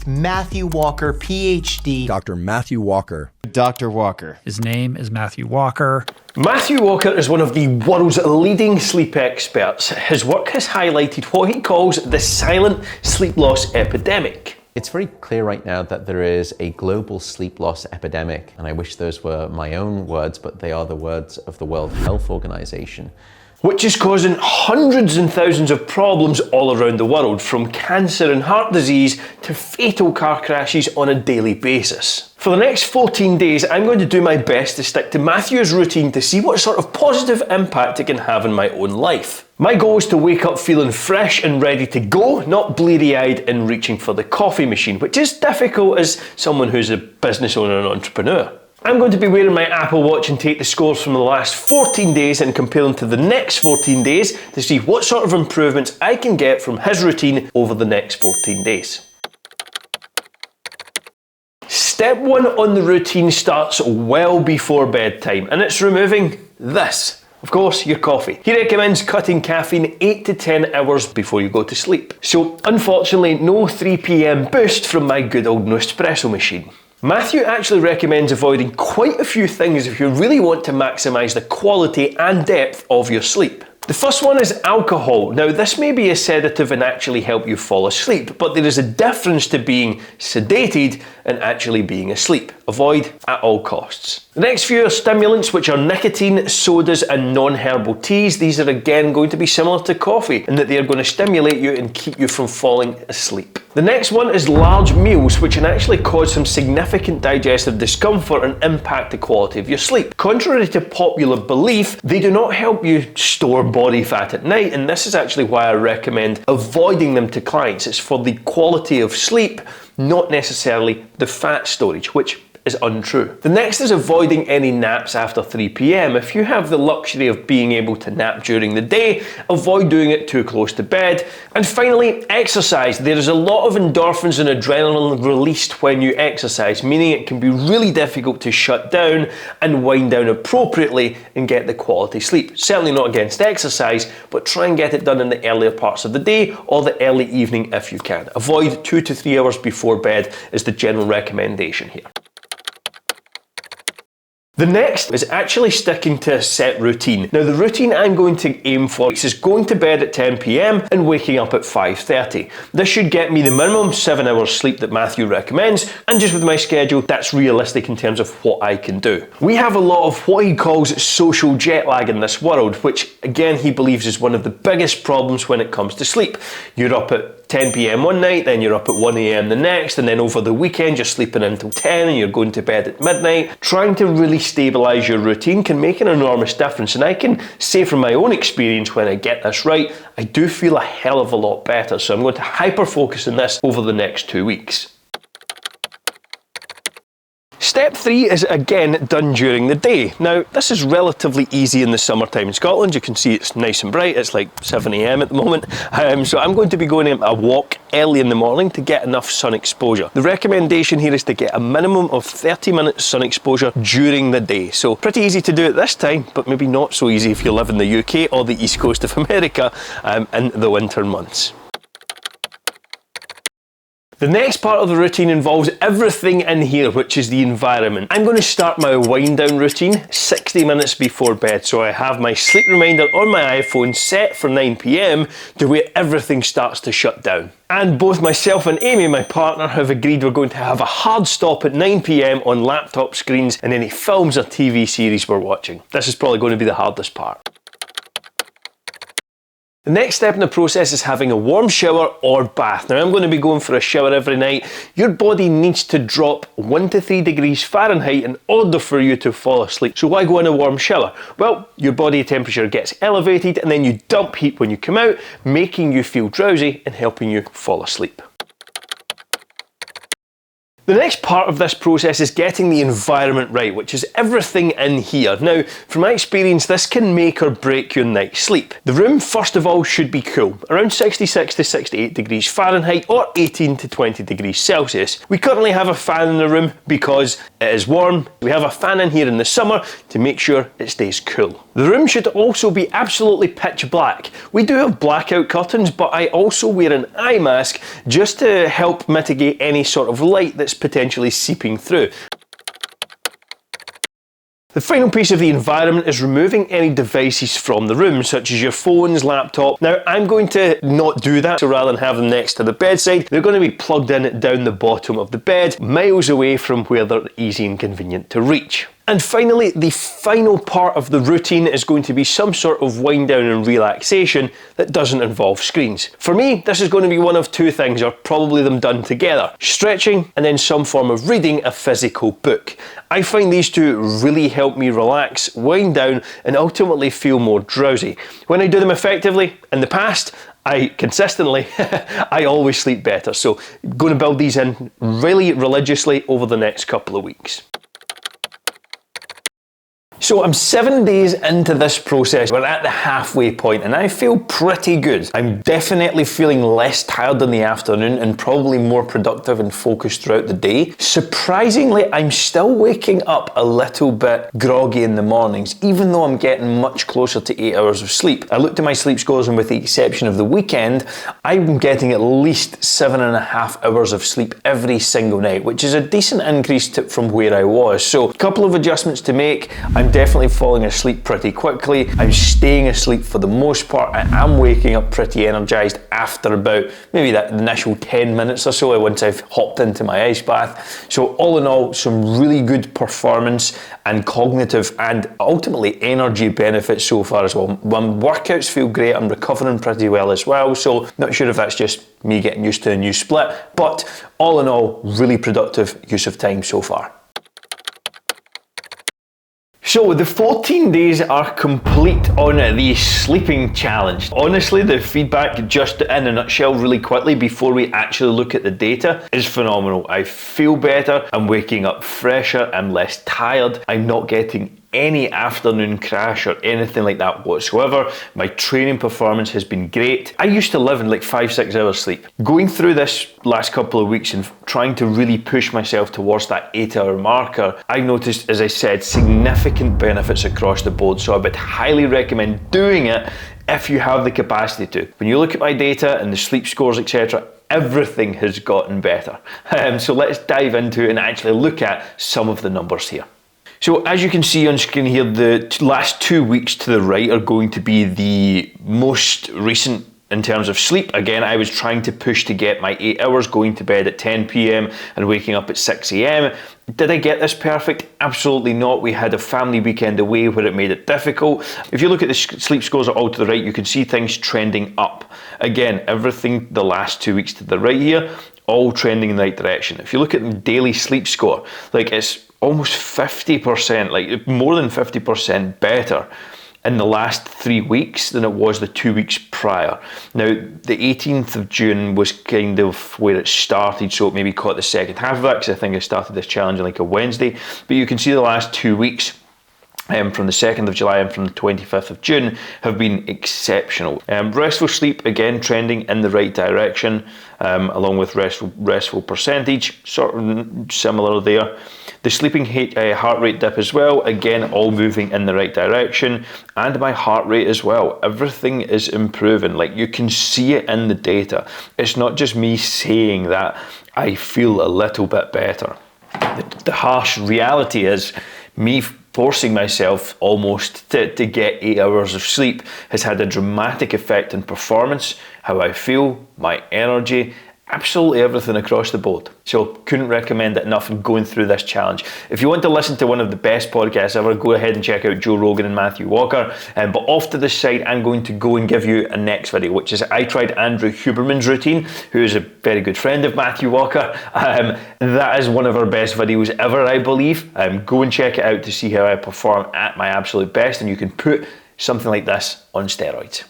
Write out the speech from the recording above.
Matthew Walker, PhD. Dr. Matthew Walker. Dr. Walker. His name is Matthew Walker. Matthew Walker is one of the world's leading sleep experts. His work has highlighted what he calls the silent sleep loss epidemic. It's very clear right now that there is a global sleep loss epidemic, and I wish those were my own words, but they are the words of the World Health Organization. Which is causing hundreds and thousands of problems all around the world, from cancer and heart disease to fatal car crashes on a daily basis. For the next 14 days, I'm going to do my best to stick to Matthew's routine to see what sort of positive impact it can have in my own life. My goal is to wake up feeling fresh and ready to go, not bleary-eyed and reaching for the coffee machine, which is difficult as someone who's a business owner and entrepreneur. I'm going to be wearing my Apple Watch and take the scores from the last 14 days and compare them to the next 14 days to see what sort of improvements I can get from his routine over the next 14 days. Step 1 on the routine starts well before bedtime, and it's removing this. Of course, your coffee. He recommends cutting caffeine 8 to 10 hours before you go to sleep. So, unfortunately, no 3 PM boost from my good old Nespresso machine. Matthew actually recommends avoiding quite a few things if you really want to maximise the quality and depth of your sleep. The first one is alcohol. Now, this may be a sedative and actually help you fall asleep, but there is a difference to being sedated and actually being asleep. Avoid at all costs. The next few are stimulants, which are nicotine, sodas and non-herbal teas. These are again going to be similar to coffee in that they are going to stimulate you and keep you from falling asleep. The next one is large meals, which can actually cause some significant digestive discomfort and impact the quality of your sleep. Contrary to popular belief, they do not help you store body fat at night, and this is actually why I recommend avoiding them to clients. It's for the quality of sleep, not necessarily the fat storage, which is untrue. The next is avoiding any naps after 3 PM. If you have the luxury of being able to nap during the day, avoid doing it too close to bed. And finally, exercise. There is a lot of endorphins and adrenaline released when you exercise, meaning it can be really difficult to shut down and wind down appropriately and get the quality sleep. Certainly not against exercise, but try and get it done in the earlier parts of the day or the early evening if you can. Avoid 2 to 3 hours before bed is the general recommendation here. The next is actually sticking to a set routine. Now, the routine I'm going to aim for is going to bed at 10 PM and waking up at 5:30. This should get me the minimum 7 hours sleep that Matthew recommends, and just with my schedule, that's realistic in terms of what I can do. We have a lot of what he calls social jet lag in this world, which again he believes is one of the biggest problems when it comes to sleep. You're up at 10 PM one night, then you're up at 1 AM the next, and then over the weekend you're sleeping until 10 and you're going to bed at midnight. Trying to really stabilise your routine can make an enormous difference, and I can say from my own experience, when I get this right, I do feel a hell of a lot better, so I'm going to hyper focus on this over the next 2 weeks. Step 3 is again done during the day. Now, this is relatively easy in the summertime in Scotland. You can see it's nice and bright. It's like 7 AM at the moment. So I'm going to be going on a walk early in the morning to get enough sun exposure. The recommendation here is to get a minimum of 30 minutes sun exposure during the day. So pretty easy to do at this time, but maybe not so easy if you live in the UK or the East Coast of America in the winter months. The next part of the routine involves everything in here, which is the environment. I'm going to start my wind down routine 60 minutes before bed, so I have my sleep reminder on my iPhone set for 9 PM to where everything starts to shut down. And both myself and Amy, my partner, have agreed we're going to have a hard stop at 9 PM on laptop screens and any films or TV series we're watching. This is probably going to be the hardest part. The next step in the process is having a warm shower or bath. Now, I'm going to be going for a shower every night. Your body needs to drop 1 to 3 degrees Fahrenheit in order for you to fall asleep. So why go in a warm shower? Well, your body temperature gets elevated and then you dump heat when you come out, making you feel drowsy and helping you fall asleep. The next part of this process is getting the environment right, which is everything in here. Now, from my experience, this can make or break your night's sleep. The room, first of all, should be cool, around 66 to 68 degrees Fahrenheit or 18 to 20 degrees Celsius. We currently have a fan in the room because it is warm. We have a fan in here in the summer to make sure it stays cool. The room should also be absolutely pitch black. We do have blackout curtains, but I also wear an eye mask just to help mitigate any sort of light that's potentially seeping through. The final piece of the environment is removing any devices from the room, such as your phones, laptop. Now, I'm going to not do that, so rather than have them next to the bedside, they're going to be plugged in down the bottom of the bed, miles away from where they're easy and convenient to reach. And finally, the final part of the routine is going to be some sort of wind down and relaxation that doesn't involve screens. For me, this is going to be one of two things, or probably them done together: stretching and then some form of reading a physical book. I find these two really help me relax, wind down, and ultimately feel more drowsy. When I do them effectively, in the past, I always sleep better. So I'm going to build these in really religiously over the next couple of weeks. So I'm 7 days into this process. We're at the halfway point and I feel pretty good. I'm definitely feeling less tired in the afternoon and probably more productive and focused throughout the day. Surprisingly, I'm still waking up a little bit groggy in the mornings, even though I'm getting much closer to 8 hours of sleep. I looked at my sleep scores and with the exception of the weekend, I'm getting at least 7.5 hours of sleep every single night, which is a decent increase from where I was. So a couple of adjustments to make. I'm definitely falling asleep pretty quickly. I'm staying asleep for the most part. I am waking up pretty energized after about maybe that initial 10 minutes or so once I've hopped into my ice bath. So all in all, some really good performance and cognitive and ultimately energy benefits so far as well. My workouts feel great. I'm recovering pretty well as well. So not sure if that's just me getting used to a new split, but all in all, really productive use of time so far. So the 14 days are complete on the sleeping challenge. Honestly, the feedback, just in a nutshell really quickly before we actually look at the data, is phenomenal. I feel better, I'm waking up fresher, I'm less tired, I'm not getting any afternoon crash or anything like that whatsoever. My training performance has been great. I used to live in like 5-6 hours sleep. Going through this last couple of weeks and trying to really push myself towards that 8-hour marker, I noticed, as I said, significant benefits across the board. So I would highly recommend doing it if you have the capacity to. When you look at my data and the sleep scores, etc., everything has gotten better. So let's dive into it and actually look at some of the numbers here. So as you can see on screen here, the last 2 weeks to the right are going to be the most recent in terms of sleep. Again, I was trying to push to get my 8 hours, going to bed at 10 p.m. and waking up at 6 a.m. Did I get this perfect? Absolutely not. We had a family weekend away where it made it difficult. If you look at the sleep scores all to the right, you can see things trending up. Again, everything the last 2 weeks to the right here, all trending in the right direction. If you look at the daily sleep score, like it's almost 50%, like more than 50% better in the last 3 weeks than it was the 2 weeks prior. Now, the 18th of June was kind of where it started, so it maybe caught the second half of it, because I think I started this challenge on like a Wednesday. But you can see the last 2 weeks, from the 2nd of July and from the 25th of June, have been exceptional. Restful sleep, again, trending in the right direction, along with restful percentage, sort of similar there. The sleeping heart rate dip as well, again, all moving in the right direction, and my heart rate as well. Everything is improving. Like, you can see it in the data. It's not just me saying that I feel a little bit better. The harsh reality is me forcing myself almost to get 8 hours of sleep has had a dramatic effect on performance, how I feel, my energy, absolutely everything across the board. So couldn't recommend it enough in going through this challenge. If you want to listen to one of the best podcasts ever, go ahead and check out Joe Rogan and Matthew Walker. But off to the side, I'm going to go and give you a next video, which is I tried Andrew Huberman's routine, who is a very good friend of Matthew Walker. That is one of our best videos ever, I believe. Go and check it out to see how I perform at my absolute best, and you can put something like this on steroids.